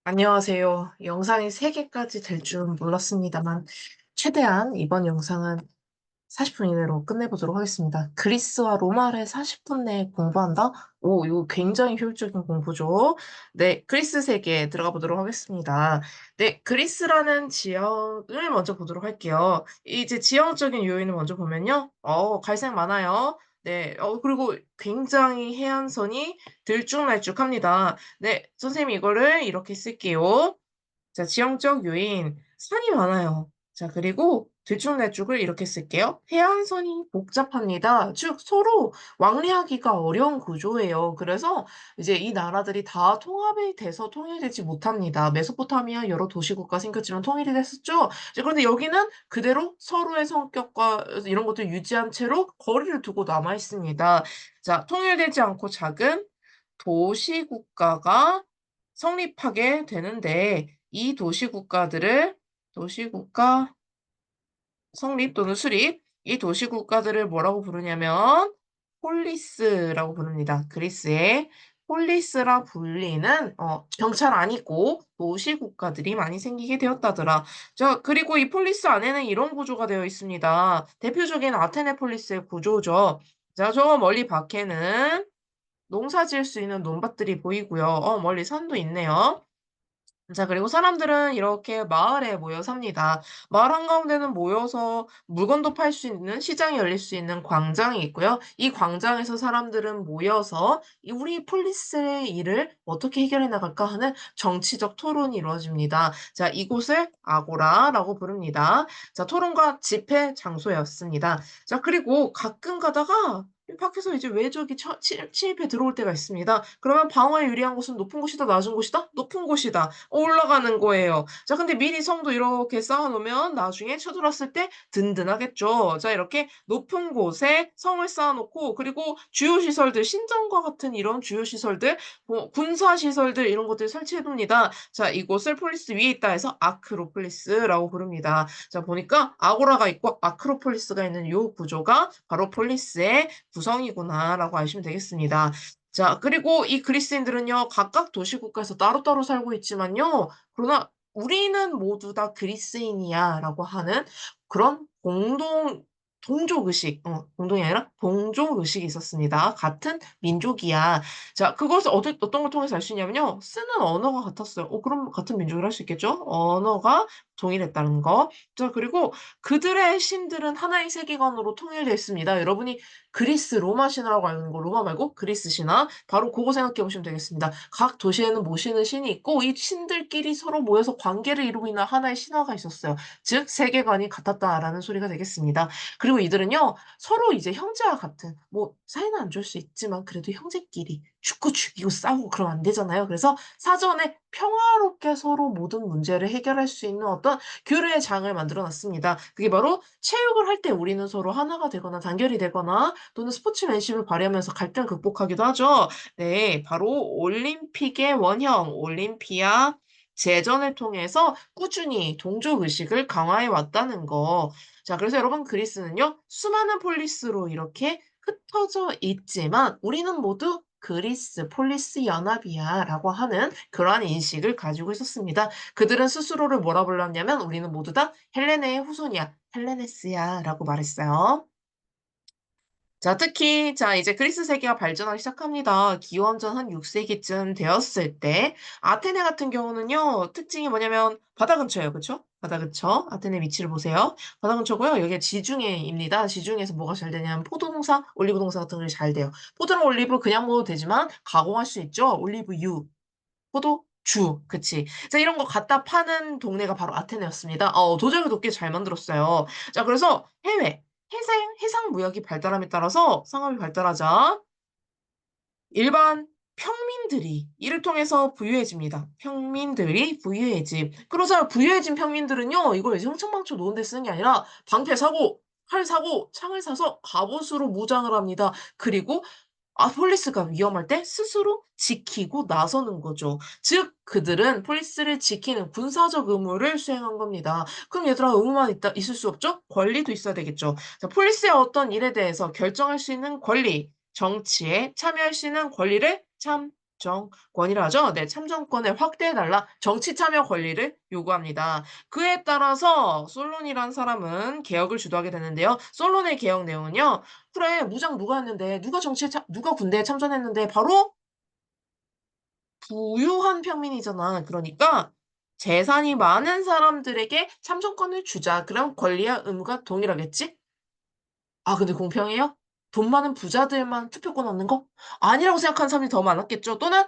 안녕하세요. 영상이 3개까지 될 줄은 몰랐습니다만, 최대한 이번 영상은 40분 이내로 끝내보도록 하겠습니다. 그리스와 로마를 40분 내에 공부한다? 오, 이거 굉장히 효율적인 공부죠. 네, 그리스 세계에 들어가 보도록 하겠습니다. 네, 그리스라는 지역을 먼저 보도록 할게요. 이제 지형적인 요인을 먼저 보면요. 갈색 많아요. 네, 그리고 굉장히 해안선이 들쭉날쭉합니다. 네, 선생님 이거를 이렇게 쓸게요. 자, 지형적 요인, 산이 많아요. 자, 그리고 들쭉날쭉을 이렇게 쓸게요. 해안선이 복잡합니다. 즉, 서로 왕래하기가 어려운 구조예요. 그래서 이제 이 나라들이 다 통합이 돼서 통일되지 못합니다. 메소포타미아 여러 도시국가 생겼지만 통일이 됐었죠. 이제 그런데 여기는 그대로 서로의 성격과 이런 것들 유지한 채로 거리를 두고 남아 있습니다. 자, 통일되지 않고 작은 도시국가가 성립하게 되는데 이 도시국가 성립 또는 수립, 이 도시국가들을 뭐라고 부르냐면 폴리스라고 부릅니다. 그리스의 폴리스라 불리는 경찰 아니고 도시국가들이 많이 생기게 되었다더라. 자, 그리고 이 폴리스 안에는 이런 구조가 되어 있습니다. 대표적인 아테네 폴리스의 구조죠. 자, 저 멀리 밖에는 농사 지을 수 있는 논밭들이 보이고요. 멀리 산도 있네요. 자, 그리고 사람들은 이렇게 마을에 모여 삽니다. 마을 한가운데는 모여서 물건도 팔 수 있는 시장이 열릴 수 있는 광장이 있고요. 이 광장에서 사람들은 모여서 이 우리 폴리스의 일을 어떻게 해결해 나갈까 하는 정치적 토론이 이루어집니다. 자, 이곳을 아고라라고 부릅니다. 자, 토론과 집회 장소였습니다. 자, 그리고 가끔 가다가 이 밖에서 이제 외적이 침입해 들어올 때가 있습니다. 그러면 방어에 유리한 곳은 높은 곳이다, 낮은 곳이다? 높은 곳이다. 올라가는 거예요. 자, 근데 미리 성도 이렇게 쌓아 놓으면 나중에 쳐들어왔을 때 든든하겠죠. 자, 이렇게 높은 곳에 성을 쌓아 놓고 그리고 주요 시설들 신전과 같은 이런 주요 시설들 군사 시설들 이런 것들 설치해 둡니다. 자, 이곳을 폴리스 위에 있다 해서 아크로폴리스라고 부릅니다. 자, 보니까 아고라가 있고 아크로폴리스가 있는 요 구조가 바로 폴리스의 구성이구나라고 아시면 되겠습니다. 자, 그리고 이 그리스인들은요, 각각 도시국가에서 따로따로 살고 있지만요, 그러나 우리는 모두 다 그리스인이야라고 하는 그런 동족의식, 공동이 아니라 동족의식이 있었습니다. 같은 민족이야. 자, 그것을 어떤 걸 통해서 알 수 있냐면요, 쓰는 언어가 같았어요. 그럼 같은 민족이라 할 수 있겠죠? 언어가 동일했다는 거. 자, 그리고 그들의 신들은 하나의 세계관으로 통일되어 있습니다. 여러분이 그리스 로마 신화라고 아는 거 로마 말고 그리스 신화 바로 고거 생각해 보시면 되겠습니다. 각 도시에는 모시는 신이 있고 이 신들끼리 서로 모여서 관계를 이루고 있는 하나의 신화가 있었어요. 즉 세계관이 같았다라는 소리가 되겠습니다. 그리고 이들은요 서로 이제 형제와 같은 뭐 사이는 안 좋을 수 있지만 그래도 형제끼리 죽고 죽이고 싸우고 그러면 안 되잖아요. 그래서 사전에 평화롭게 서로 모든 문제를 해결할 수 있는 어떤 교류의 장을 만들어 놨습니다. 그게 바로 체육을 할 때 우리는 서로 하나가 되거나 단결이 되거나 또는 스포츠맨십을 발휘하면서 갈등 극복하기도 하죠. 네, 바로 올림픽의 원형, 올림피아 제전을 통해서 꾸준히 동족 의식을 강화해 왔다는 거. 자, 그래서 여러분 그리스는요, 수많은 폴리스로 이렇게 흩어져 있지만 우리는 모두 그리스 폴리스 연합이야라고 하는 그러한 인식을 가지고 있었습니다. 그들은 스스로를 뭐라 불렀냐면 우리는 모두 다 헬레네의 후손이야. 헬레네스야라고 말했어요. 자, 특히 이제 그리스 세계가 발전하기 시작합니다. 기원전 한 6세기쯤 되었을 때 아테네 같은 경우는요. 특징이 뭐냐면 바다 근처예요. 그쵸? 바다 근처. 아테네 위치를 보세요. 바다 근처고요. 여기가 지중해입니다. 지중해에서 뭐가 잘 되냐면 포도 농사, 올리브 농사 같은 게 잘 돼요. 포도랑 올리브 그냥 먹어도 되지만 가공할 수 있죠. 올리브유, 포도주. 그치. 자, 이런 거 갖다 파는 동네가 바로 아테네였습니다. 도자기도 꽤 잘 만들었어요. 자, 그래서 해상 무역이 발달함에 따라서 상업이 발달하자 일반 평민들이 이를 통해서 부유해집니다. 평민들이 부유해짐. 그러자 부유해진 평민들은요, 이걸 이제 흥청망청 노는 데 쓰는 게 아니라 방패 사고, 칼 사고, 창을 사서 갑옷으로 무장을 합니다. 그리고 폴리스가 위험할 때 스스로 지키고 나서는 거죠. 즉 그들은 폴리스를 지키는 군사적 의무를 수행한 겁니다. 그럼 얘들아 의무만 있을 수 없죠? 권리도 있어야 되겠죠. 자, 폴리스의 어떤 일에 대해서 결정할 수 있는 권리, 정치에 참여할 수 있는 권리를 참 정권이라 하죠. 네. 참정권을 확대해달라. 정치 참여 권리를 요구합니다. 그에 따라서 솔론이란 사람은 개혁을 주도하게 되는데요. 솔론의 개혁 내용은요. 그래 무장 누가 했는데 누가 군대에 참전했는데 바로 부유한 평민이잖아. 그러니까 재산이 많은 사람들에게 참정권을 주자. 그럼 권리와 의무가 동일하겠지? 아 근데 공평해요? 돈 많은 부자들만 투표권 얻는 거? 아니라고 생각하는 사람이 더 많았겠죠. 또는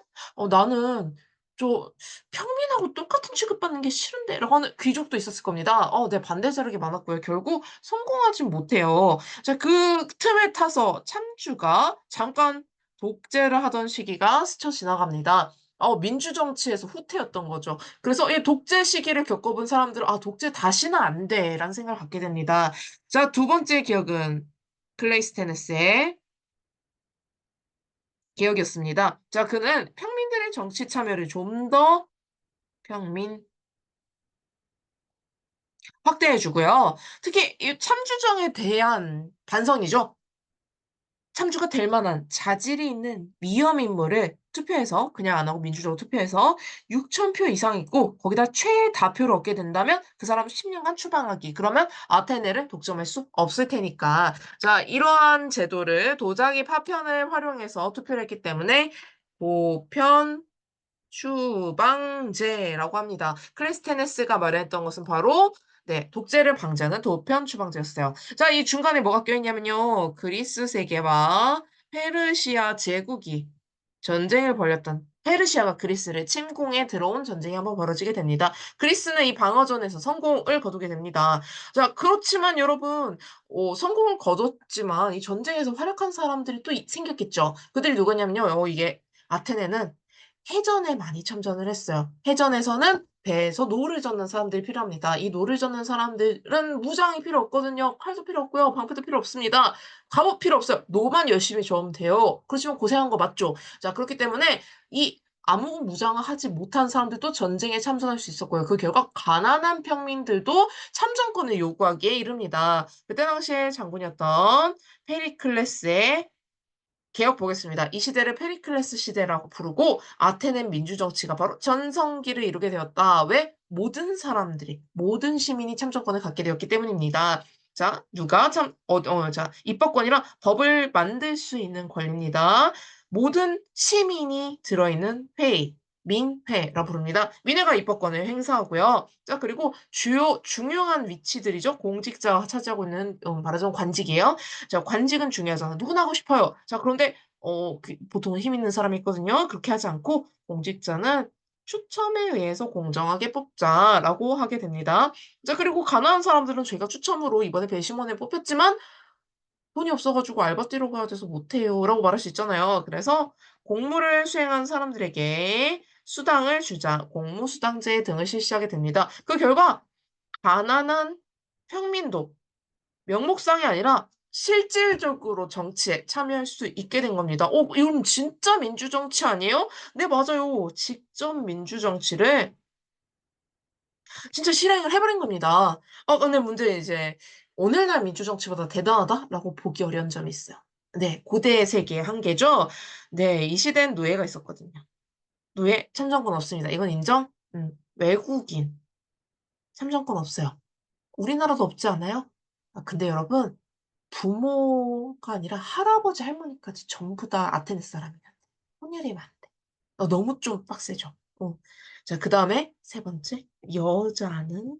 나는 저 평민하고 똑같은 취급받는 게 싫은데.'라고 하는 귀족도 있었을 겁니다. 네 반대 세력이 많았고요. 결국 성공하진 못해요. 자 그 틈을 타서 참주가 잠깐 독재를 하던 시기가 스쳐 지나갑니다. 민주 정치에서 후퇴였던 거죠. 그래서 이 독재 시기를 겪어본 사람들은 '아 독재 다시는 안 돼.'라는 생각을 갖게 됩니다. 자 두 번째 기억은 클레이스테네스의 개혁이었습니다. 자 그는 평민들의 정치 참여를 좀 더 평민 확대해 주고요. 특히 이 참주정에 대한 반성이죠. 참주가 될 만한 자질이 있는 위험 인물을 투표해서 그냥 안 하고 민주적으로 투표해서 6,000표 이상 있고 거기다 최다표를 얻게 된다면 그 사람 10 년간 추방하기. 그러면 아테네를 독점할 수 없을 테니까. 자 이러한 제도를 도자기 파편을 활용해서 투표를 했기 때문에 보편 추방제라고 합니다. 클리스테네스가 마련했던 것은 바로 네 독재를 방지하는 도편 추방제였어요. 자 이 중간에 뭐가 껴있냐면요. 그리스 세계와 페르시아 제국이 전쟁을 벌였던 페르시아가 그리스를 침공해 들어온 전쟁이 한번 벌어지게 됩니다. 그리스는 이 방어전에서 성공을 거두게 됩니다. 자 그렇지만 여러분 성공을 거뒀지만 이 전쟁에서 활약한 사람들이 또 생겼겠죠. 그들이 누구냐면요. 이게 아테네는 해전에 많이 참전을 했어요. 해전에서는 배에서 노를 젓는 사람들이 필요합니다. 이 노를 젓는 사람들은 무장이 필요 없거든요. 칼도 필요 없고요. 방패도 필요 없습니다. 갑옷 필요 없어요. 노만 열심히 저으면 돼요. 그렇지만 고생한 거 맞죠? 자 그렇기 때문에 이 아무 무장을 하지 못한 사람들도 전쟁에 참전할 수 있었고요. 그 결과 가난한 평민들도 참전권을 요구하기에 이릅니다. 그때 당시에 장군이었던 페리클레스의 개혁 보겠습니다. 이 시대를 페리클레스 시대라고 부르고 아테네 민주 정치가 바로 전성기를 이루게 되었다. 왜? 모든 사람들이 모든 시민이 참정권을 갖게 되었기 때문입니다. 자, 누가 자, 입법권이랑 법을 만들 수 있는 권리입니다. 모든 시민이 들어있는 회의, 민회라 부릅니다. 민회가 입법권을 행사하고요. 자, 그리고 주요 중요한 위치들이죠. 공직자가 차지하고 있는 말하자면 관직이에요. 자 관직은 중요하잖아. 누구나 하고 싶어요. 자 그런데 보통은 힘 있는 사람이 있거든요. 그렇게 하지 않고 공직자는 "추첨에 의해서 공정하게 뽑자."라고 하게 됩니다. 자 그리고 가난한 사람들은 "제가 추첨으로 이번에 배심원에 뽑혔지만 돈이 없어 가지고 알바 뛰러 가야 돼서 못 해요."라고 말할 수 있잖아요. 그래서 공무를 수행한 사람들에게 수당을 주자. 공무수당제 등을 실시하게 됩니다. 그 결과 가난한 평민도 명목상이 아니라 실질적으로 정치에 참여할 수 있게 된 겁니다. 이건 진짜 민주정치 아니에요? 네 맞아요. 직접 민주정치를 진짜 실행을 해 버린 겁니다. 근데 문제는 이제 '오늘날 민주정치보다 대단하다.'라고 보기 어려운 점이 있어요. 네. 고대 세계의 한계죠. 네. 이 시대엔 노예가 있었거든요. 노예 참정권 없습니다. 이건 인정? 외국인 참정권 없어요. 우리나라도 없지 않아요? 근데 여러분 부모가 아니라 할아버지 할머니까지 전부 다 아테네 사람이야. 혼혈이면 안 돼. 너무 좀 빡세죠. 자 그다음에 세 번째 여자는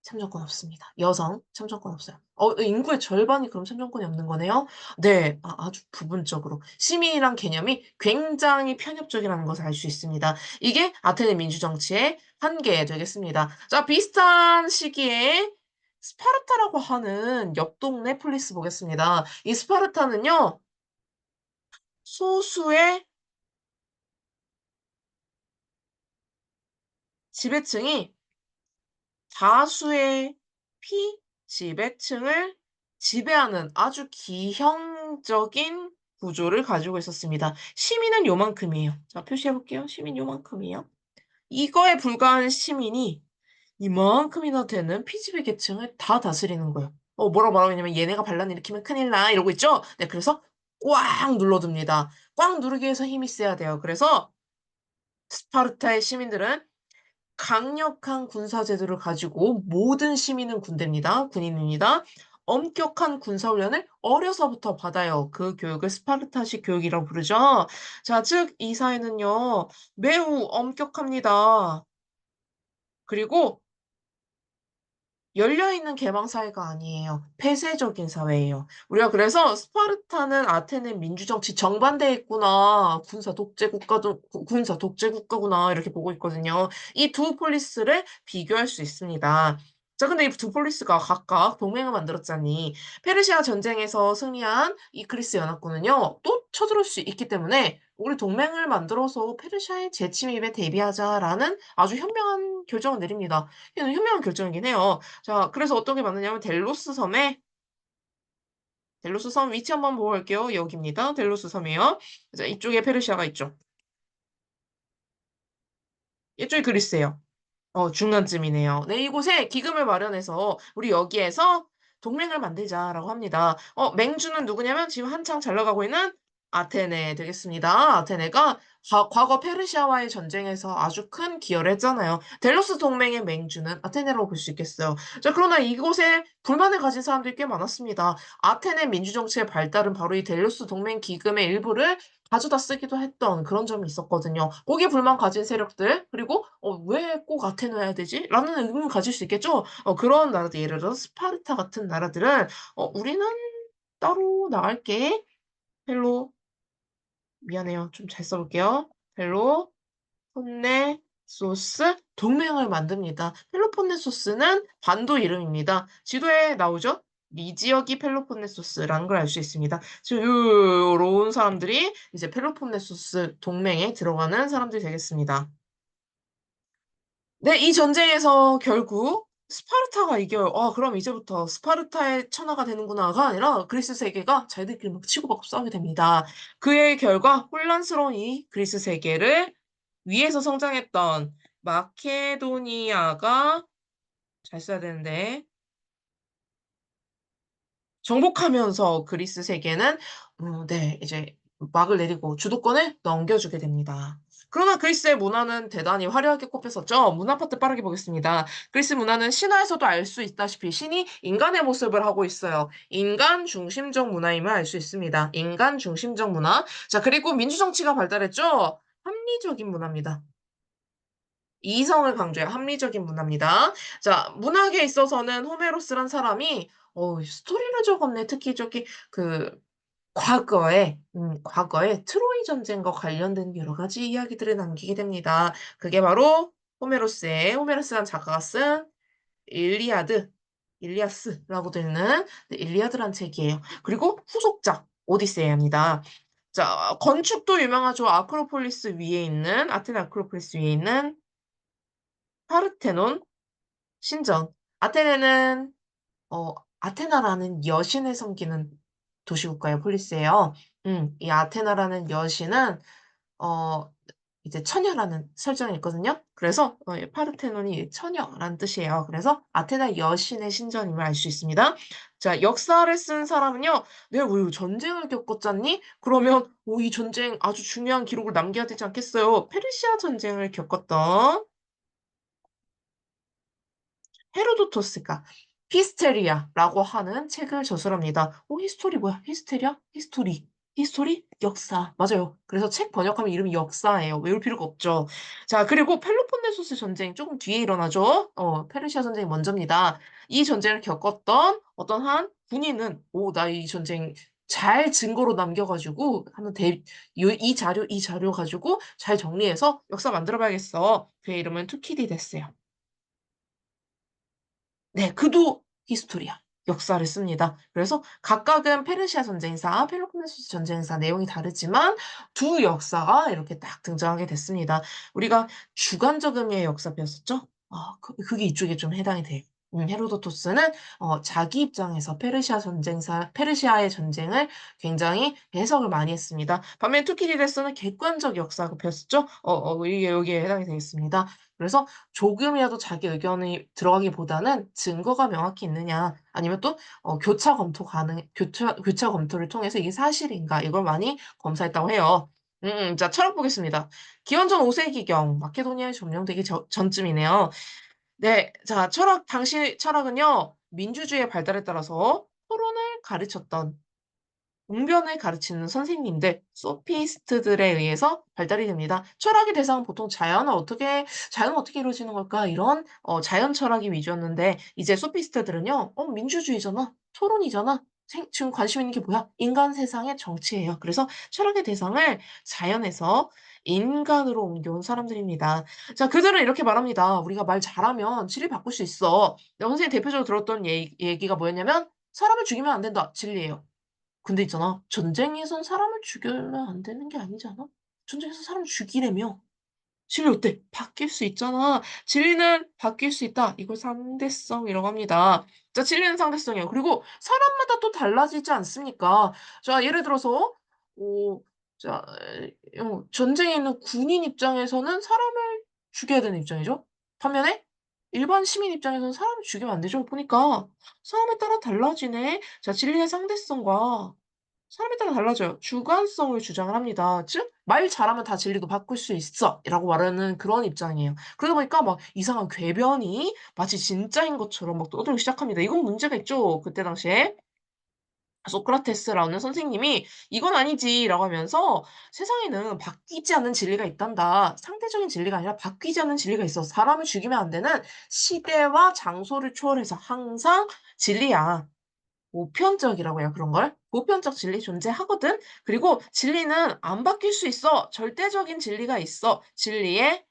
참정권 없습니다. 여성 참정권 없어요. 인구의 절반이 그럼 참정권이 없는 거네요? 네. 아주 부분적으로 시민이란 개념이 굉장히 편협적이라는 것을 알 수 있습니다. 이게 아테네 민주 정치의 한계 되겠습니다. 자 비슷한 시기에 스파르타라고 하는 옆 동네 폴리스 보겠습니다. 이 스파르타는요. 소수의 지배층이 다수의 피지배층을 지배하는 아주 기형적인 구조를 가지고 있었습니다. 시민은 요만큼이에요. 자 표시해 볼게요. 시민 요만큼이에요. 이거에 불과한 시민이 이만큼이나 되는 피지배 계층을 다 다스리는 거예요. 뭐라고 말하냐면 "얘네가 반란 일으키면 큰일 나." 이러고 있죠? 네 그래서 꽉 눌러둡니다. 꽉 누르기 위해서 힘이 세야 돼요. 그래서 스파르타의 시민들은 강력한 군사 제도를 가지고 모든 시민은 군대입니다. 군인입니다. 엄격한 군사 훈련을 어려서부터 받아요. 그 교육을 스파르타식 교육이라고 부르죠. 자, 즉 이 사회는요. 매우 엄격합니다. 그리고 열려 있는 개방 사회가 아니에요. 폐쇄적인 사회예요. 우리가 그래서 '스파르타는 아테네 민주정치 정반대에 있구나. 군사 독재 국가구나.' 이렇게 보고 있거든요. 이 두 폴리스를 비교할 수 있습니다. 자, 근데 이 두 폴리스가 각각 동맹을 만들었자니 페르시아 전쟁에서 승리한 이 그리스 연합군은요 또 쳐들어올 수 있기 때문에 "우리 동맹을 만들어서 페르시아의 재침입에 대비하자."라는 아주 현명한 결정을 내립니다. 이건 현명한 결정이긴 해요. 자, 그래서 어떤 게 많으냐면 델로스 섬 위치 한번 보고 갈게요. 여기입니다. 델로스 섬이에요. 자, 이쪽에 페르시아가 있죠. 이쪽이 그리스예요. 중간쯤이네요. 네, 이곳에 기금을 마련해서 "우리 여기에서 동맹을 만들자."라고 합니다. 맹주는 누구냐면 지금 한창 잘 나가고 있는 아테네 되겠습니다. 아테네가 과거 페르시아와의 전쟁에서 아주 큰 기여를 했잖아요. 델로스 동맹의 맹주는 아테네라고 볼 수 있겠어요. 자, 그러나 이곳에 불만을 가진 사람들이 꽤 많았습니다. 아테네 민주 정치의 발달은 바로 이 델로스 동맹 기금의 일부를 가져다 쓰기도 했던 그런 점이 있었거든요. 거기에 불만 가진 세력들, 그리고 '왜 꼭 아테네여야 되지?' 라는 의문을 가질 수 있겠죠. 그런 나라들, 예를 들어서 스파르타 같은 나라들은 우리는 따로 나갈게. 헬로 미안해요. 좀 잘 써 볼게요. 펠로폰네소스 동맹을 만듭니다. 펠로폰네소스는 반도 이름입니다. 지도에 나오죠? 이 지역이 펠로폰네소스라는 걸 알 수 있습니다. 지금 요런 사람들이 이제 펠로폰네소스 동맹에 들어가는 사람들이 되겠습니다. 네. 이 전쟁에서 결국 스파르타가 이겨요. '아, 그럼 이제부터 스파르타의 천하가 되는구나.'가 아니라 그리스 세계가 자기들끼리 막 치고받고 싸우게 됩니다. 그의 결과 혼란스러운 이 그리스 세계를 위에서 성장했던 마케도니아가, 잘 써야 되는데, 정복하면서 그리스 세계는 네, 이제 막을 내리고 주도권을 넘겨주게 됩니다. 그러나 그리스의 문화는 대단히 화려하게 꼽혔었죠. 문화 파트 빠르게 보겠습니다. 그리스 문화는 신화에서도 알 수 있다시피 신이 인간의 모습을 하고 있어요. 인간 중심적 문화임을 알 수 있습니다. 인간 중심적 문화. 자, 그리고 민주정치가 발달했죠. 합리적인 문화입니다. 이성을 강조해요. 합리적인 문화입니다. 자, 문학에 있어서는 호메로스란 사람이 스토리를 적었네. 특히 저기 그 과거에 트로이 전쟁과 관련된 여러 가지 이야기들을 남기게 됩니다. 그게 바로 호메로스란 작가가 쓴 일리아드, 일리아스라고 되어 있는, 네, 일리아드란 책이에요. 그리고 후속작 오디세이입니다. 자, 건축도 유명하죠. 아테네 아크로폴리스 위에 있는 파르테논 신전. 아테네는 아테나라는 여신을 섬기는 도시국가예요. 폴리스예요. 이 아테나라는 여신은 어 이제 처녀라는 설정이 있거든요. 그래서 이 파르테논이 처녀라는 뜻이에요. 그래서 아테나 여신의 신전임을 알 수 있습니다. 자, 역사를 쓴 사람은요. "내가 왜 전쟁을 겪었잖니?" 그러면 이 전쟁 아주 중요한 기록을 남겨야 되지 않겠어요. 페르시아 전쟁을 겪었던 헤로도토스가 히스테리아라고 하는 책을 저술합니다. 히스토리 뭐야? 히스테리아? 히스토리? 역사. 맞아요. 그래서 책 번역하면 이름이 역사예요. 외울 필요가 없죠. 자, 그리고 펠로폰네소스 전쟁이 쪼금 뒤에 일어나죠. 페르시아 전쟁이 먼저입니다. 이 전쟁을 겪었던 어떤 한 군인은 나 이 전쟁 잘 증거로 남겨 가지고 한번 이 자료 가지고 잘 정리해서 역사 만들어 봐야겠어." 그의 이름은 투키디데스예요. 네. 그도 히스토리아, 역사를 씁니다. 그래서 각각은 페르시아 전쟁사, 펠로폰네소스 전쟁사 내용이 다르지만 두 역사가 이렇게 딱 등장하게 됐습니다. 우리가 주관적 의미의 역사 배웠었죠? 그게 이쪽에 좀 해당이 돼요. 헤로도토스는 자기 입장에서 페르시아의 전쟁을 굉장히 해석을 많이 했습니다. 반면 투키디데스는 객관적 역사가 였었죠. 이게 여기에 해당이 되겠습니다. 그래서 조금이라도 자기 의견이 들어가기보다는 증거가 명확히 있느냐, 아니면 또 교차 검토를 통해서 이게 사실인가 이걸 많이 검사했다고 해요. 자, 철학 보겠습니다. 기원전 5세기경 마케도니아에 점령되기 전쯤이네요. 네. 자, 당시 철학은요, 민주주의의 발달에 따라서 토론을 가르쳤던, 웅변을 가르치는 선생님들, 소피스트들에 의해서 발달이 됩니다. 철학의 대상은 보통 자연은 어떻게 이루어지는 걸까? 이런 자연 철학이 위주였는데, 이제 소피스트들은요, 민주주의잖아. 토론이잖아. 지금 관심 있는 게 뭐야? 인간 세상의 정치예요. 그래서 철학의 대상을 자연에서 인간으로 옮겨온 사람들입니다. 자, 그들은 이렇게 말합니다. "우리가 말 잘하면 진리 바꿀 수 있어." 선생님이 대표적으로 들었던 얘기가 뭐였냐면 "사람을 죽이면 안 된다." 진리예요. 근데 있잖아, 전쟁에선 사람을 죽이면 안 되는 게 아니잖아. 전쟁에서 사람을 죽이래며. 진리 어때? 바뀔 수 있잖아. 진리는 바뀔 수 있다. 이걸 상대성이라고 합니다. 자, 진리는 상대성이에요. 그리고 사람마다 또 달라지지 않습니까? 자, 예를 들어서 어 자 전쟁에 있는 군인 입장에서는 사람을 죽여야 되는 입장이죠. 반면에 일반 시민 입장에서는 사람을 죽이면 안 되죠. 보니까 사람에 따라 달라지네. 자, 진리의 상대성과 사람에 따라 달라져요. 주관성을 주장을 합니다. 즉 "말 잘하면 다 진리도 바꿀 수 있어."라고 말하는 그런 입장이에요. 그러다 보니까 막 이상한 궤변이 마치 진짜인 것처럼 막 떠들기 시작합니다. 이건 문제가 있죠, 그때 당시에. 소크라테스라는 선생님이 "이건 아니지."라고 하면서 "세상에는 바뀌지 않는 진리가 있단다. 상대적인 진리가 아니라 바뀌지 않는 진리가 있어. 사람을 죽이면 안 되는 시대와 장소를 초월해서 항상 진리야." 보편적이라고 해요, 그런 걸. 보편적 진리 존재하거든. 그리고 진리는 안 바뀔 수 있어. 절대적인 진리가 있어. 진리의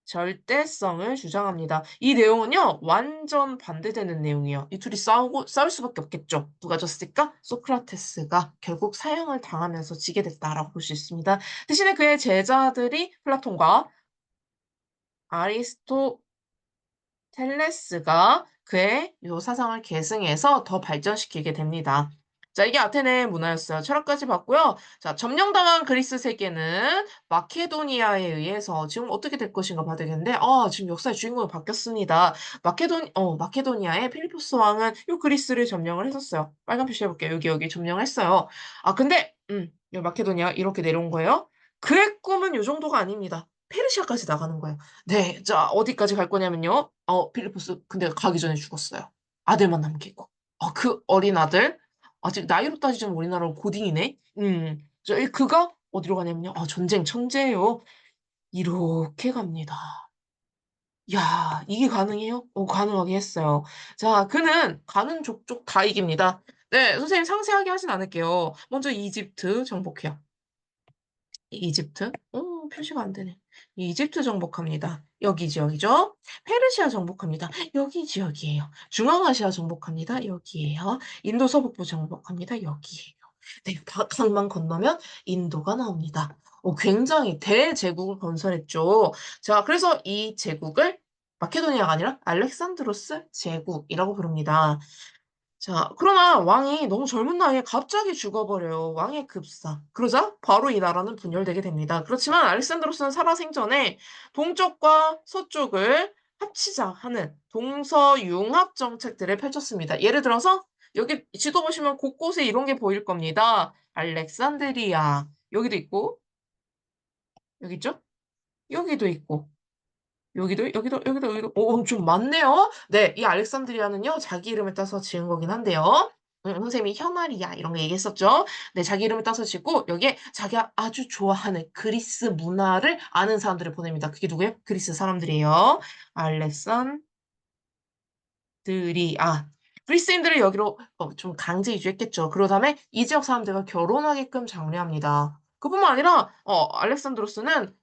절대성을 주장합니다. 이 내용은요, 완전 반대되는 내용이에요. 이 둘이 싸울 수밖에 없겠죠. 누가 졌을까? 소크라테스가 결국 사형을 당하면서 지게 됐다라고 볼 수 있습니다. 대신에 그의 제자들이 플라톤과 아리스토 텔레스가 그의 요 사상을 계승해서 더 발전시키게 됩니다. 자, 이게 아테네 문화였어요. 철학까지 봤고요. 자, 점령당한 그리스 세계는 마케도니아에 의해서 지금 어떻게 될 것인가 봐야 되겠는데, 지금 역사의 주인공이 바뀌었습니다. 마케도니아의 필리포스 왕은 요 그리스를 점령을 했었어요. 빨간 표시해 볼게요. 여기 점령했어요. 근데 요 마케도니아 이렇게 내려온 거예요. 그의 꿈은 요 정도가 아닙니다. 페르시아까지 나가는 거예요. 네. 자, 어디까지 갈 거냐면요. 필리포스 근데 가기 전에 죽었어요. 아들만 남기고. 그 어린 아들 아직 나이로 따지자면 우리나라로 고딩이네. 그가 어디로 가냐면요. 전쟁 천재예요. 이렇게 갑니다. 야, 이게 가능해요? 가능하게 했어요. 자, 그는 가는 족족 다 이깁니다. 네, 선생님 상세하게 하진 않을게요. 먼저 이집트 정복해요. 이집트? 표시가 안 되네. 이집트 정복합니다. 여기죠. 페르시아 정복합니다. 여기에요. 중앙아시아 정복합니다. 여기에요. 인도 서북부 정복합니다. 여기에요. 네, 강만 건너면 인도가 나옵니다. 굉장히 대제국을 건설했죠. 자, 그래서 이 제국을 마케도니아가 아니라 알렉산드로스 제국이라고 부릅니다. 자, 그러나 왕이 너무 젊은 나이에 갑자기 죽어버려요. 왕의 급사. 그러자 바로 이 나라는 분열되게 됩니다. 그렇지만 알렉산드로스는 살아생전에 동쪽과 서쪽을 합치자 하는 동서융합 정책들을 펼쳤습니다. 예를 들어서 여기 지도 보시면 곳곳에 이런 게 보일 겁니다. 알렉산드리아. 여기도 있고, 여기 있죠? 여기도 있고, 여기도 좀 많네요. 네. 이 알렉산드리아는요, 자기 이름을 따서 지은 거긴 한데요. 선생님이 현아리아 이런 거 얘기했었죠. 네. 자기 이름을 따서 짓고 여기에 자기가 아주 좋아하는 그리스 문화를 아는 사람들을 보냅니다. 그게 누구예요? 그리스 사람들이에요. 알렉산드리아. 그리스인들을 여기로 좀 강제 이주했겠죠. 그런 다음에 이 지역 사람들과 결혼하게끔 장려합니다. 그뿐만 아니라 알렉산드로스는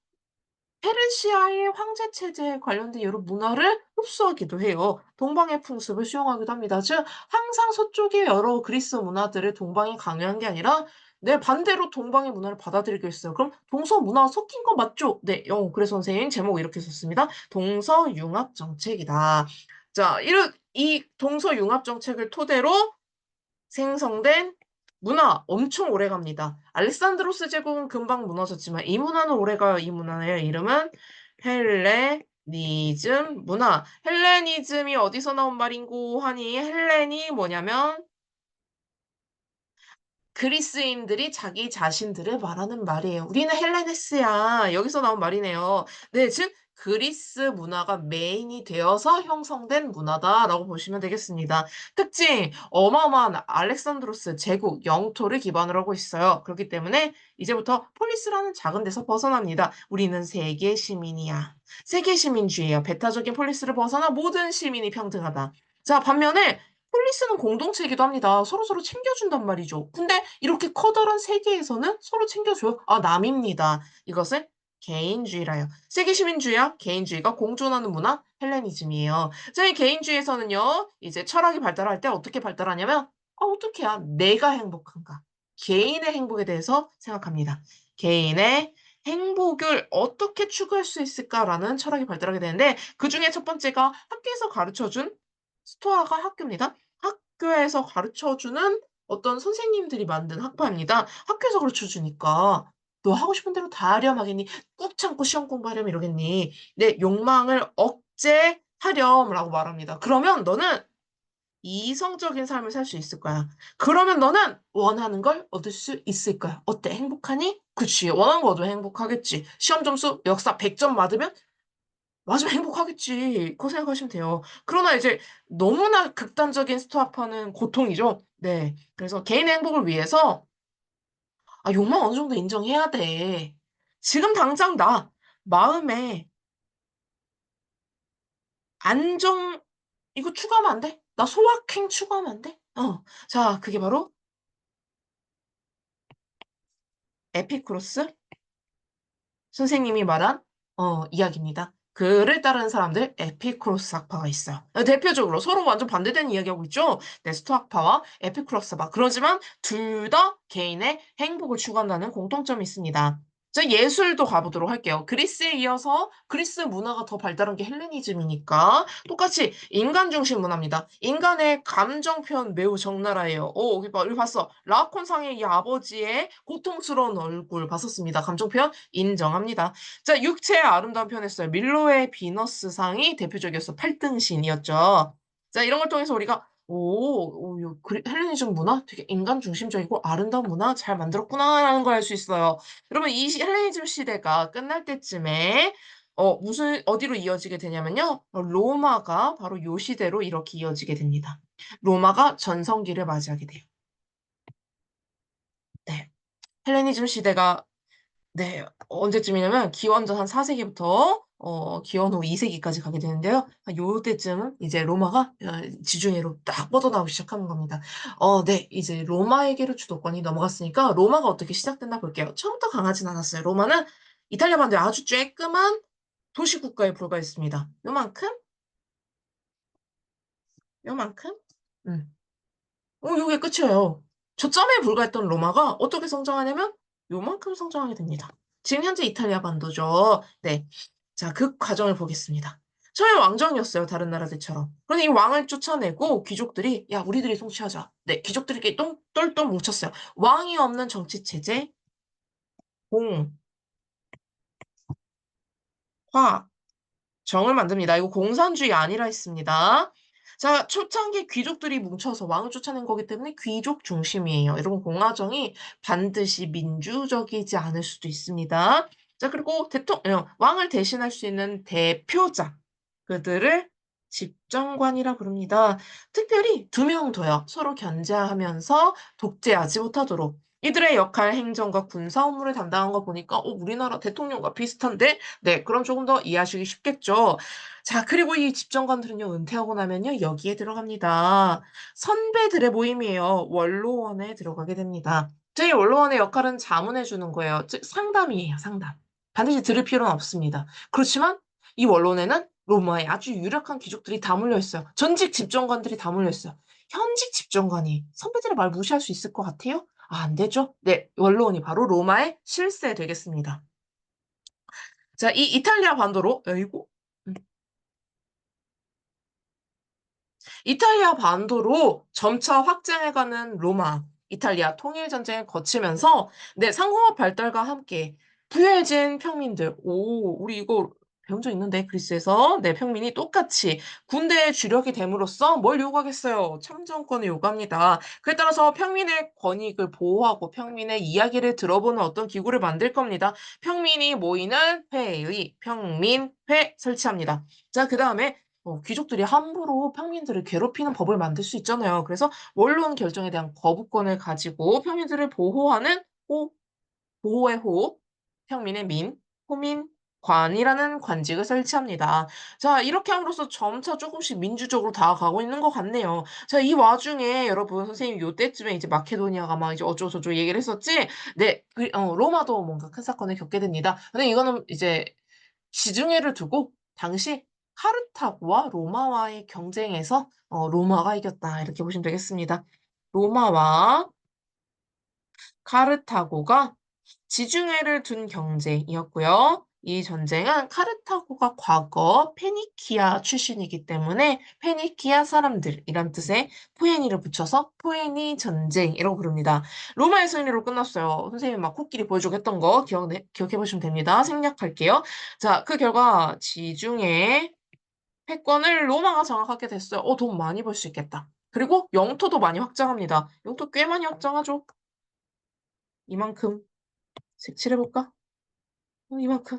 페르시아의 황제 체제에 관련된 여러 문화를 흡수하기도 해요. 동방의 풍습을 수용하기도 합니다. 즉 항상 서쪽의 여러 그리스 문화들을 동방에 강요한 게 아니라 네 반대로 동방의 문화를 받아들이기로 했어요. 그럼 동서 문화가 섞인 거 맞죠? 네. 그래서 선생님 제목 이렇게 썼습니다. "동서융합 정책이다." 자, 이 동서융합 정책을 토대로 생성된 문화 엄청 오래 갑니다. 알렉산드로스 제국은 금방 무너졌지만 이 문화는 오래가요. 이 문화의 이름은 헬레니즘 문화. 헬레니즘이 어디서 나온 말인고 하니 헬렌이 뭐냐면 그리스인들이 자기 자신들을 말하는 말이에요. 우리는 헬레네스야. 여기서 나온 말이네요. 네, 즉 그리스 문화가 메인이 되어서 형성된 문화다라고 보시면 되겠습니다. 특징, 어마어마한 알렉산드로스 제국 영토를 기반으로 하고 있어요. 그렇기 때문에 이제부터 폴리스라는 작은 데서 벗어납니다. 우리는 세계 시민이야. 세계 시민주의예요. 배타적인 폴리스를 벗어나 모든 시민이 평등하다. 자, 반면에 폴리스는 공동체이기도 합니다. 서로서로 챙겨준단 말이죠. 근데 이렇게 커다란 세계에서는 서로 챙겨줘요. 아, 남입니다. 이것을 개인주의라 해요. 세계 시민주의와 개인주의가 공존하는 문화, 헬레니즘이에요. 저희 개인주의에서는요, 이제 철학이 발달할 때 어떻게 발달하냐면, 어떻게 해야 내가 행복한가? 개인의 행복에 대해서 생각합니다. 개인의 행복을 어떻게 추구할 수 있을까라는 철학이 발달하게 되는데, 그 중에 첫 번째가 학교에서 가르쳐준 스토아가 학교입니다. 학교에서 가르쳐주는 어떤 선생님들이 만든 학파입니다. 학교에서 가르쳐주니까 너 하고 싶은 대로 다 하렴 하겠니? 꾹 참고 시험 공부하렴 이러겠니? 내 욕망을 억제하렴라고 말합니다. 그러면 너는 이성적인 삶을 살 수 있을 거야. 그러면 너는 원하는 걸 얻을 수 있을 거야. 어때? 행복하니? 그치. 원하는 거 얻으면 행복하겠지. 시험 점수 역사 100점 맞으면 맞으면 행복하겠지. 그거 생각하시면 돼요. 그러나 이제 너무나 극단적인 스토아파는 고통이죠. 네. 그래서 개인의 행복을 위해서 욕망 어느 정도 인정해야 돼. 지금 당장 나 마음에 안정 이거 추구하면 안 돼? 나 소확행 추구하면 안 돼? 자, 그게 바로 에피쿠로스 선생님이 말한 이야기입니다. 그를 따르는 사람들 에피쿠로스 학파가 있어요. 대표적으로 서로 완전 반대되는 이야기하고 있죠. 네, 스토아파와 에피쿠로스파. 그러지만 둘 다 개인의 행복을 추구한다는 공통점이 있습니다. 자, 예술도 가보도록 할게요. 그리스에 이어서 그리스 문화가 더 발달한 게 헬레니즘이니까 똑같이 인간 중심 문화입니다. 인간의 감정 표현 매우 적나라해요. 여기 봤어. 라콘상의 이 아버지의 고통스러운 얼굴 봤었습니다. 감정 표현 인정합니다. 자, 육체의 아름다운 표현했어요. 밀로의 비너스상이 대표적이었어. 8등신이었죠. 자, 이런 걸 통해서 우리가 헬레니즘 문화 되게 인간 중심적이고 아름다운 문화 잘 만들었구나라는 걸 알 수 있어요. 여러분, 이 헬레니즘 시대가 끝날 때쯤에 어디로 이어지게 되냐면요. 로마가 바로 요 시대로 이렇게 이어지게 됩니다. 로마가 전성기를 맞이하게 돼요. 네. 헬레니즘 시대가 네, 언제쯤이냐면 기원전 한 4세기부터 기원 후 2세기까지 가게 되는데요. 요때쯤은 이제 로마가 지중해로 딱 뻗어나오기 시작하는 겁니다. 네, 이제 로마에게로 주도권이 넘어갔으니까 로마가 어떻게 시작됐나 볼게요. 처음부터 강하진 않았어요. 로마는 이탈리아 반도에 아주 쬐끄만 도시 국가에 불과했습니다. 요만큼? 요만큼? 음. 요게 끝이에요. 저점에 불과했던 로마가 어떻게 성장하냐면 요만큼 성장하게 됩니다. 지금 현재 이탈리아 반도죠. 네. 자, 그 과정을 보겠습니다. 처음에 왕정이었어요. 다른 나라들처럼. 그런데 이 왕을 쫓아내고 귀족들이 야, 우리들이 통치하자. 네, 귀족들이 똘똘 뭉쳤어요. 왕이 없는 정치 체제, 공, 화, 정을 만듭니다. 이거 공산주의 아니라 했습니다. 자, 초창기 귀족들이 뭉쳐서 왕을 쫓아낸 거기 때문에 귀족 중심이에요. 여러분, 공화정이 반드시 민주적이지 않을 수도 있습니다. 자, 그리고 왕을 대신할 수 있는 대표자, 그들을 집정관이라 부릅니다. 특별히 두 명 둬요. 서로 견제하면서 독재하지 못하도록. 이들의 역할, 행정과 군사 업무를 담당한 거 보니까, 우리나라 대통령과 비슷한데? 네, 그럼 조금 더 이해하시기 쉽겠죠. 자, 그리고 이 집정관들은요, 은퇴하고 나면요, 여기에 들어갑니다. 선배들의 모임이에요. 원로원에 들어가게 됩니다. 저희 원로원의 역할은 자문해주는 거예요. 즉, 상담이에요, 상담. 반드시 들을 필요는 없습니다. 그렇지만 이 원로원에는 로마의 아주 유력한 귀족들이 다 몰려 있어요. 전직 집정관들이 다 몰려 있어요. 현직 집정관이 선배들의 말 무시할 수 있을 것 같아요? 안 되죠? 네, 원로원이 바로 로마의 실세 되겠습니다. 자, 이 이탈리아 반도로, 이거, 이탈리아 반도로 점차 확장해가는 로마, 이탈리아 통일 전쟁을 거치면서 네, 상공업 발달과 함께 부유해진 평민들. 오, 우리 이거 배운 적 있는데 그리스에서 네, 평민이 똑같이 군대의 주력이 됨으로써 뭘 요구하겠어요? 참정권을 요구합니다. 그에 따라서 평민의 권익을 보호하고 평민의 이야기를 들어보는 어떤 기구를 만들 겁니다. 평민이 모이는 회의, 평민회 설치합니다. 자, 그다음에 귀족들이 함부로 평민들을 괴롭히는 법을 만들 수 있잖아요. 그래서 원론 결정에 대한 거부권을 가지고 평민들을 보호하는 호, 보호의 호, 평민의 민, 호민관이라는 관직을 설치합니다. 자, 이렇게 함으로써 점차 조금씩 민주적으로 다가가고 있는 것 같네요. 자, 이 와중에 여러분 선생님 요때쯤에 이제 마케도니아가 막 이제 어쩌고저쩌고 얘기를 했었지? 네, 로마도 뭔가 큰 사건을 겪게 됩니다. 근데 이거는 이제 시중에를 두고 당시 카르타고와 로마와의 경쟁에서 로마가 이겼다 이렇게 보시면 되겠습니다. 로마와 카르타고가 지중해를 둔 경쟁이었고요. 이 전쟁은 카르타고가 과거 페니키아 출신이기 때문에 페니키아 사람들이란 뜻의 포에니를 붙여서 포에니 전쟁이라고 부릅니다. 로마의 승리로 끝났어요. 선생님이 막 코끼리 보여주고 했던 거 기억해 보시면 됩니다. 생략할게요. 자, 그 결과 지중해 패권을 로마가 장악하게 됐어요. 돈 많이 벌 수 있겠다. 그리고 영토도 많이 확장합니다. 영토 꽤 많이 확장하죠. 이만큼 색칠해볼까? 이만큼.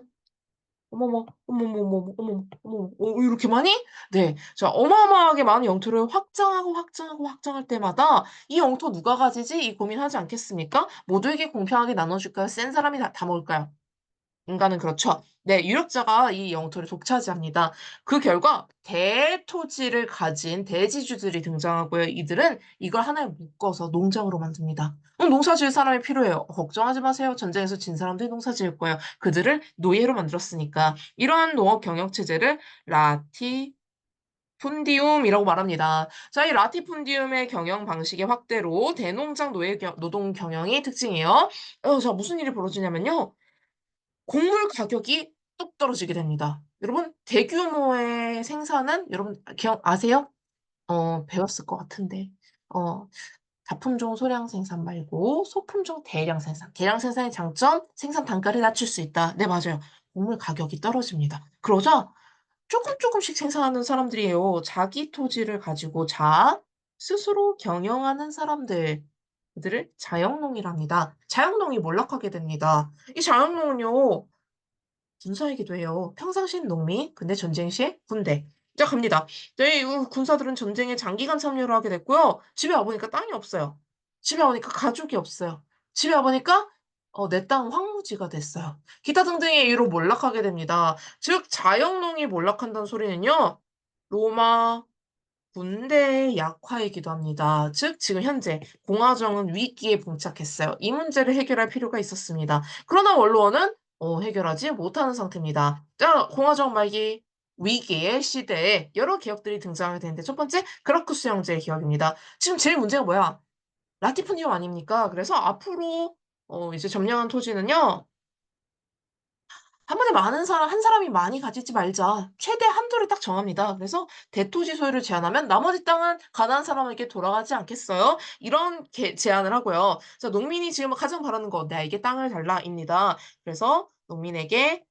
어머머, 어머머머머, 어머머, 어머머, 이렇게 많이? 네. 자, 어마어마하게 많은 영토를 확장하고 확장하고 확장할 때마다 '이 영토 누가 가지지?' 이 고민하지 않겠습니까? 모두에게 공평하게 나눠줄까요? 센 사람이 다 먹을까요? 인간은 그렇죠. 네. 유력자가 이 영토를 독차지합니다. 그 결과 대토지를 가진 대지주들이 등장하고요. 이들은 이걸 하나에 묶어서 농장으로 만듭니다. 농사 지을 사람이 필요해요. 걱정하지 마세요. 전쟁에서 진 사람들이 농사 지을 거예요. 그들을 노예로 만들었으니까. 이러한 농업 경영 체제를 라티푼디움이라고 말합니다. 자, 이 라티푼디움의 경영 방식의 확대로 대농장 노동 경영이 특징이에요. 자, 무슨 일이 벌어지냐면요. 곡물 가격이 뚝 떨어지게 됩니다. 여러분 대규모의 생산은 여러분 기억 아세요? 배웠을 것 같은데. 어 다품종 소량 생산 말고 소품종 대량 생산. 대량 생산의 장점 생산 단가를 낮출 수 있다. 네, 맞아요. 곡물 가격이 떨어집니다. 그러자 쪼끔씩 생산하는 사람들이에요. 자기 토지를 가지고 스스로 경영하는 사람들. 그들을 자영농이랍니다. 자영농이 몰락하게 됩니다. 이 자영농은요. 군사이기도 해요. 평상시엔 농민, 근데 전쟁 시에 군대. 자, 갑니다. 네, 이 군사들은 전쟁에 장기간 참여를 하게 됐고요. 집에 와 보니까 땅이 없어요. 집에 와 보니까 가족이 없어요. 집에 와 보니까 내 땅 황무지가 됐어요. 기타 등등의 이유로 몰락하게 됩니다. 즉 자영농이 몰락한다는 소리는요. 로마 군대의 약화이기도 합니다. 즉 지금 현재 공화정은 위기에 봉착했어요. 이 문제를 해결할 필요가 있었습니다. 그러나 원로원은 해결하지 못하는 상태입니다. 자, 공화정 말기 위기의 시대에 여러 개혁들이 등장하게 되는데 첫 번째 그라쿠스 형제의 개혁입니다. 지금 제일 문제가 뭐야? 라티푸니움 아닙니까? 그래서 앞으로 이제 점령한 토지는요. 한 번에 많은 사람 한 사람이 많이 가지지 말자. 최대 한도를 딱 정합니다. 그래서 대토지 소유를 제한하면 나머지 땅은 가난한 사람에게 돌아가지 않겠어요? 이런 제안을 하고요. 자, 농민이 지금 가장 바라는 거 "나에게 땅을 달라."입니다. 그래서 농민에게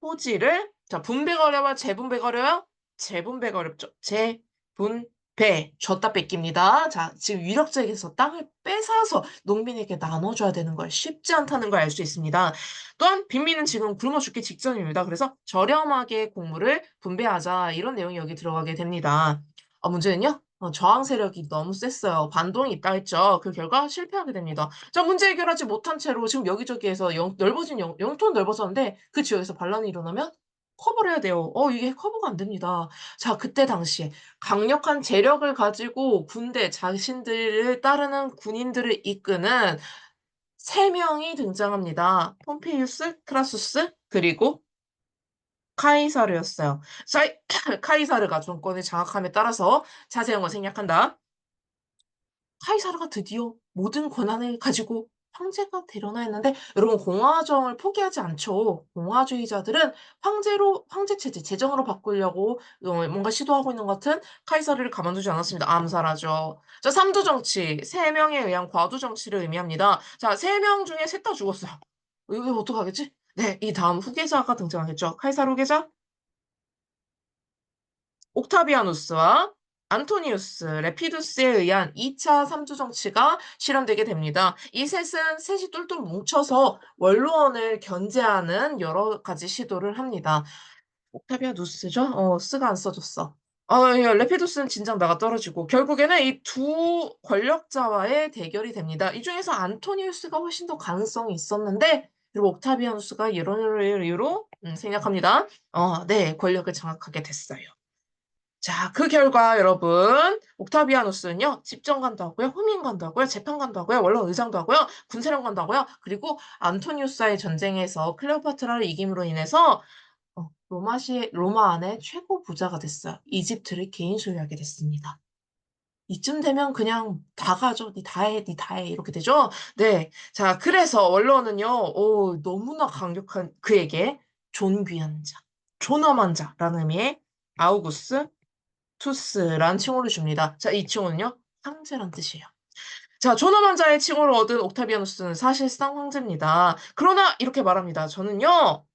토지를 자, 분배가 어려워요? 재분배가 어려워요? 재분배가 어렵죠. 재분배. 줬다 뺏깁니다. 자, 지금 유력자에게서 땅을 뺏어서 농민에게 나눠줘야 되는 거예요. 쉽지 않다는 걸 알 수 있습니다. 또한 빈민은 지금 굶어 죽기 직전입니다. 그래서 "저렴하게 곡물을 분배하자." 이런 내용이 여기 들어가게 됩니다. 문제는요. 저항 세력이 너무 셌어요. 반동이 있다 했죠. 그 결과 실패하게 됩니다. 자, 문제 해결하지 못한 채로 지금 여기저기에서 넓어진 영토는 넓어졌는데 그 지역에서 반란이 일어나면 커버를 해야 돼요. 이게 커버가 안 됩니다. 자, 그때 당시에 강력한 재력을 가지고 군대 자신들을 따르는 군인들을 이끄는 3 명이 등장합니다. 폼페이우스, 크라수스 그리고 카이사르였어요. 자, 카이사르가 정권을 장악함에 따라서 자세한 건 생략한다. 카이사르가 드디어 모든 권한을 가지고 황제가 되려나 했는데 여러분 공화정을 포기하지 않죠. 공화주의자들은 황제 체제 제정으로 바꾸려고 뭔가 시도하고 있는 것 같은 카이사르를 가만두지 않았습니다. 암살하죠. 자, 삼두 정치. 3명에 의한 과두 정치를 의미합니다. 자, 3명 중에 셋 다 죽었어요. 이거 어떡하겠지? 네, 이 다음 후계자가 등장하겠죠. 카이사르 후계자 옥타비아누스와 안토니우스, 레피두스에 의한 2차 삼두 정치가 실현되게 됩니다. 이 셋이 똘똘 뭉쳐서 원로원을 견제하는 여러 가지 시도를 합니다. 옥타비아누스죠? 스가 안 써졌어. 예, 레피두스는 진작 나가 떨어지고 결국에는 이 두 권력자와의 대결이 됩니다. 이 중에서 안토니우스가 훨씬 더 가능성이 있었는데 그리고 옥타비아누스가 이런 이유로 생략합니다. 네, 권력을 장악하게 됐어요. 자, 그 결과 여러분 옥타비아누스는요. 집정관도 하고요. 후민관도 하고요. 재판관도 하고요. 원로 의장도 하고요. 군사령관도 하고요. 그리고 안토니우스와의 전쟁에서 클레오파트라를 이김으로 인해서 로마 안의 최고 부자가 됐어요. 이집트를 개인 소유하게 됐습니다. 이쯤 되면 그냥 다 가져. 니 다 해, 니 다 해. 이렇게 되죠? 네. 자, 그래서 원로는요, 너무나 강력한 그에게 존귀한 자, 존엄한 자라는 의미의 아우구스 투스란 칭호를 줍니다. 자, 이 칭호는요, 황제란 뜻이에요. 자, 존엄한 자의 칭호를 얻은 옥타비아누스는 사실상 황제입니다. 그러나 이렇게 말합니다. 저는요,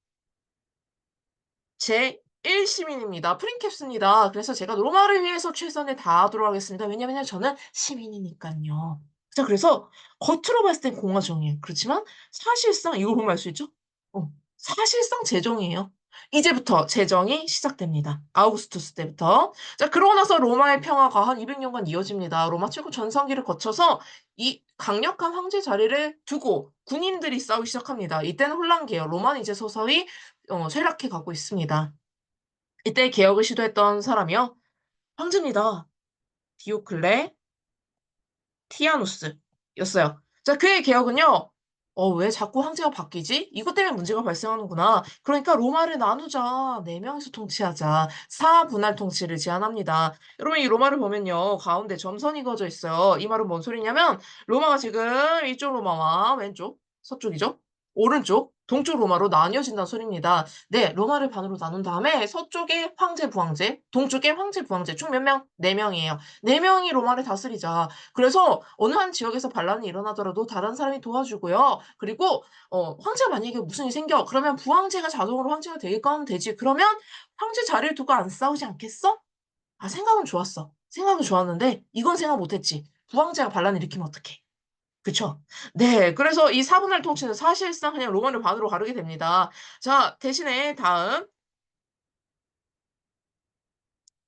제 1시민입니다. 프린캡스입니다. 그래서 제가 로마를 위해서 최선을 다하도록 하겠습니다. 왜냐면요, 저는 시민이니깐요. 자, 그래서 겉으로 봤을 땐 공화정이에요. 그렇지만 사실상 이걸 보면 알 수 있죠? 사실상 제정이에요. 이제부터 제정이 시작됩니다. 아우구스투스 때부터. 자, 그러고 나서 로마의 평화가 한 200년간 이어집니다. 로마 최고 전성기를 거쳐서 이 강력한 황제 자리를 두고 군인들이 싸우기 시작합니다. 이때는 혼란기예요. 로마는 이제 서서히 쇠락해 가고 있습니다. 이때 개혁을 시도했던 사람이요. 황제입니다. 디오클레 티아누스였어요. 자, 그의 개혁은요. 왜 자꾸 황제가 바뀌지? 이것 때문에 문제가 발생하는구나. 그러니까 로마를 나누자. 4명이서 통치하자. 사분할 통치를 제안합니다. 여러분 이 로마를 보면요. 가운데 점선이 그어져 있어요. 이 말은 뭔 소리냐면 로마가 지금 이쪽 로마와 왼쪽, 서쪽이죠. 오른쪽, 동쪽 로마로 나뉘어진다는 소리입니다. 네, 로마를 반으로 나눈 다음에 서쪽에 황제, 부황제, 동쪽에 황제, 부황제 총 몇 명? 4명이에요. 4명이 로마를 다스리자. 그래서 어느 한 지역에서 반란이 일어나더라도 다른 사람이 도와주고요. 그리고 황제가 만약에 무슨 일이 생겨. 그러면 부황제가 자동으로 황제가 되게끔 하면 되지. 그러면 황제 자리를 두고 안 싸우지 않겠어? 생각은 좋았어. 생각은 좋았는데 이건 생각 못 했지. 부황제가 반란을 일으키면 어떡해. 그쵸? 네. 그래서 이 사분할 통치는 사실상 그냥 로마를 반으로 가르게 됩니다. 자, 대신에 다음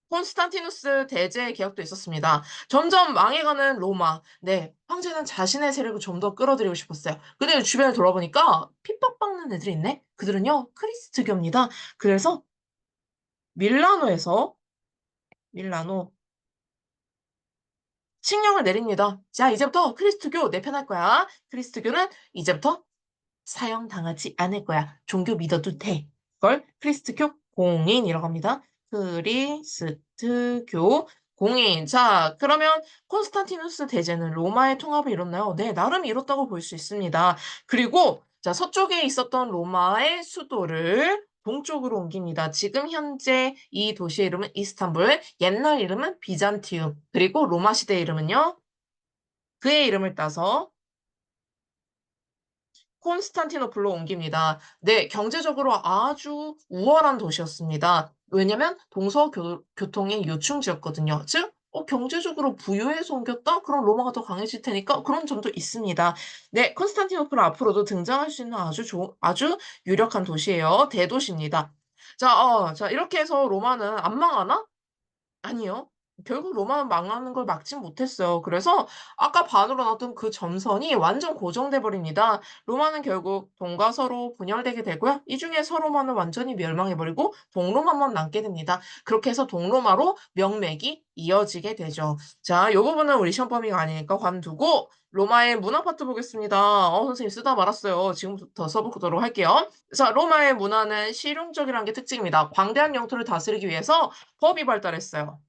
콘스탄티누스 대제의 개혁도 있었습니다. 점점 망해가는 로마. 네. 황제는 자신의 세력을 좀 더 끌어들이고 싶었어요. 근데 주변을 돌아보니까 핍박받는 애들이 있네? 그들은요, 크리스트교입니다. 그래서 밀라노에서, 밀라노, 칙령을 내립니다. 자, 이제부터 크리스트교 내편할 거야. 크리스트교는 이제부터 사형당하지 않을 거야. 종교 믿어도 돼. 그걸 크리스트교 공인이라고 합니다. 크리스트교 공인. 자, 그러면 콘스탄티누스 대제는 로마의 통합을 이뤘나요? 네, 나름 이뤘다고 볼 수 있습니다. 그리고 자, 서쪽에 있었던 로마의 수도를 동쪽으로 옮깁니다. 지금 현재 이 도시의 이름은 이스탄불, 옛날 이름은 비잔티움, 그리고 로마 시대 이름은요. 그의 이름을 따서 콘스탄티노플로 옮깁니다. 네, 경제적으로 아주 우월한 도시였습니다. 왜냐면 동서교통의 요충지였거든요. 즉, 경제적으로 부유해서 옮겼다? 그럼 로마가 더 강해질 테니까 그런 점도 있습니다. 네, 콘스탄티노플은 앞으로도 등장할 수 있는 아주 유력한 도시예요. 대도시입니다. 자, 이렇게 해서 로마는 안 망하나? 아니요. 결국 로마는 망하는 걸 막진 못했어요. 그래서 아까 반으로 나눴던 그 점선이 완전 고정돼 버립니다. 로마는 결국 동과 서로 분열되게 되고요. 이 중에 서로마는 완전히 멸망해 버리고 동로마만 남게 됩니다. 그렇게 해서 동로마로 명맥이 이어지게 되죠. 자, 요 부분은 우리 시험 범위가 아니니까 관두고 로마의 문화 파트 보겠습니다. 선생님 쓰다 말았어요. 지금부터 써보도록 할게요. 자, 로마의 문화는 실용적이라는 게 특징입니다. 광대한 영토를 다스리기 위해서 법이 발달했어요.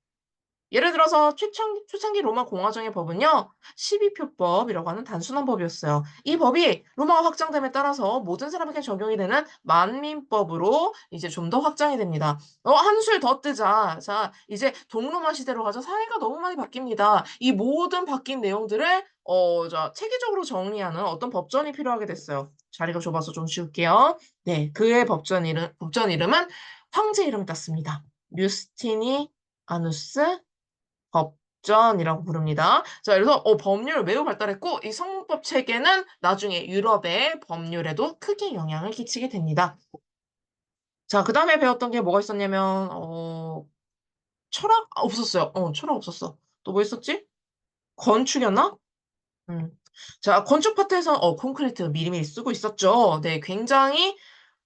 예를 들어서 초창기 로마 공화정의 법은요, 12표법이라고 하는 단순한 법이었어요. 이 법이 로마가 확장됨에 따라서 모든 사람에게 적용이 되는 만민법으로 이제 좀 더 확장이 됩니다. 한술 더 뜨자. 자, 이제 동로마 시대로 가자. 사회가 너무 많이 바뀝니다. 이 모든 바뀐 내용들을 자, 체계적으로 정리하는 어떤 법전이 필요하게 됐어요. 자리가 좁아서 좀 지울게요. 네, 그의 법전 이름은 황제 이름을 땄습니다. 뮤스티니 아누스 법전이라고 부릅니다. 자, 그래서 법률 매우 발달했고 이 성문법 체계는 나중에 유럽의 법률에도 크게 영향을 끼치게 됩니다. 자, 그다음에 배웠던 게 뭐가 있었냐면 철학 없었어요. 철학 없었어. 또 뭐 있었지? 건축이었나? 음. 자, 건축 파트에서 콘크리트 미리미리 쓰고 있었죠. 네, 굉장히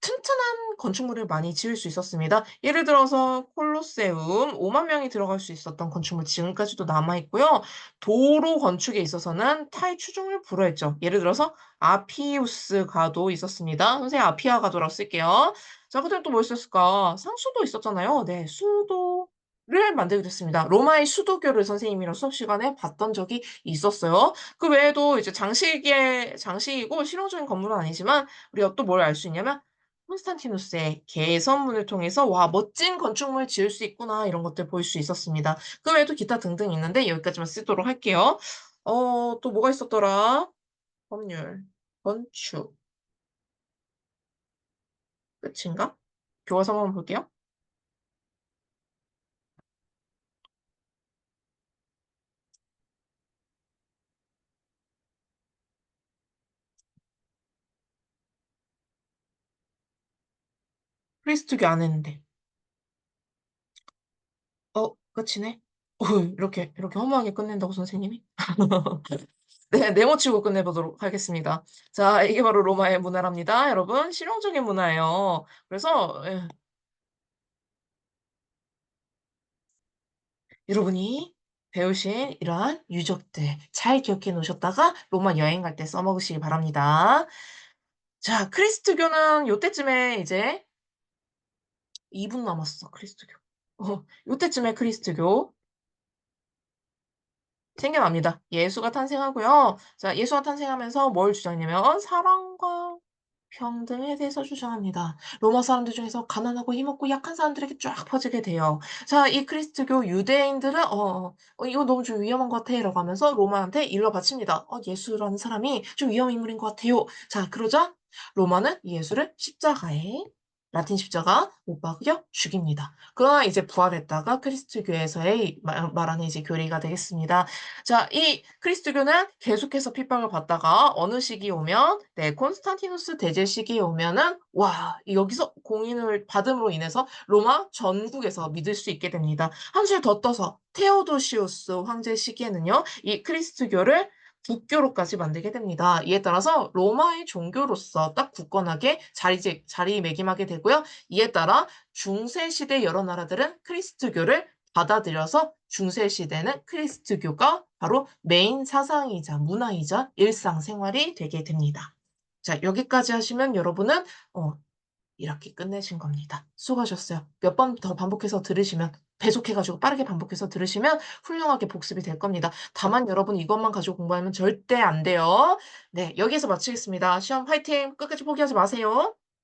튼튼한 건축물을 많이 지을 수 있었습니다. 예를 들어서 콜로세움 5만 명이 들어갈 수 있었던 건축물 지금까지도 남아 있고요. 도로 건축에 있어서는 타의 추종을 불허했죠. 예를 들어서 아피우스 가도 있었습니다. 선생님 아피아 가도라고 쓸게요. 자, 그다음에 또 뭐 있었을까? 상수도 있었잖아요. 네, 수도를 만들게 됐습니다. 로마의 수도교를 선생님이랑 수업 시간에 봤던 적이 있었어요. 그 외에도 이제 장식이고 실용적인 건물은 아니지만 우리가 또 뭘 알 수 있냐면 콘스탄티누스의 개선문을 통해서 '와 멋진 건축물 지을 수 있구나.' 이런 것들 볼 수 있었습니다. 그 외에도 기타 등등 있는데 여기까지만 쓰도록 할게요. 또 뭐가 있었더라? 법률, 건축 끝인가? 교과서 한번 볼게요. 크리스트교 안 했는데. 끝이네. 이렇게 허무하게 끝낸다고 선생님이? 네. 네모 치고 끝내 보도록 하겠습니다. 자, 이게 바로 로마의 문화랍니다. 여러분 실용적인 문화예요. 그래서 여러분이 배우신 이러한 유적들 잘 기억해 놓으셨다가 로마 여행 갈 때 써먹으시기 바랍니다. 자, 그리스도교는 요때쯤에 이제 2분 남았어, 그리스도교. 요때쯤에 그리스도교 생겨납니다. 예수가 탄생하고요. 자, 예수가 탄생하면서 뭘 주장했냐면 사랑과 평등에 대해서 주장합니다. 로마 사람들 중에서 가난하고 힘없고 약한 사람들에게 쫙 퍼지게 돼요. 자, 이 그리스도교 유대인들은 이거 너무 좀 위험한 것 같아."라고 하면서 로마한테 일러 바칩니다. "예수라는 사람이 좀 위험 인물인 것 같아요." 자, 그러자 로마는 예수를 십자가에 라틴 십자가 못 박여 죽입니다. 그러나 이제 부활했다가 그리스도교에서의 말하는 이제 교리가 되겠습니다. 자, 이 그리스도교는 계속해서 핍박을 받다가 어느 시기에 오면 네, 콘스탄티누스 대제 시기에 오면은 와, 여기서 공인을 받음으로 인해서 로마 전국에서 믿을 수 있게 됩니다. 한술 더 떠서 테오도시우스 황제 시기에는요. 이 그리스도교를 국교로까지 만들게 됩니다. 이에 따라서 로마의 종교로서 딱 굳건하게 자리매김하게 되고요. 이에 따라 중세 시대 여러 나라들은 그리스도교를 받아들여서 중세 시대는 크리스트교가 바로 메인 사상이자 문화이자 일상생활이 되게 됩니다. 자, 여기까지 하시면 여러분은 어 이렇게 끝내신 겁니다. 수고하셨어요. 몇 번 더 반복해서 들으시면 배속해 가지고 빠르게 반복해서 들으시면 훌륭하게 복습이 될 겁니다. 다만 여러분 이것만 가지고 공부하면 절대 안 돼요. 네, 여기에서 마치겠습니다. 시험 화이팅! 끝까지 포기하지 마세요.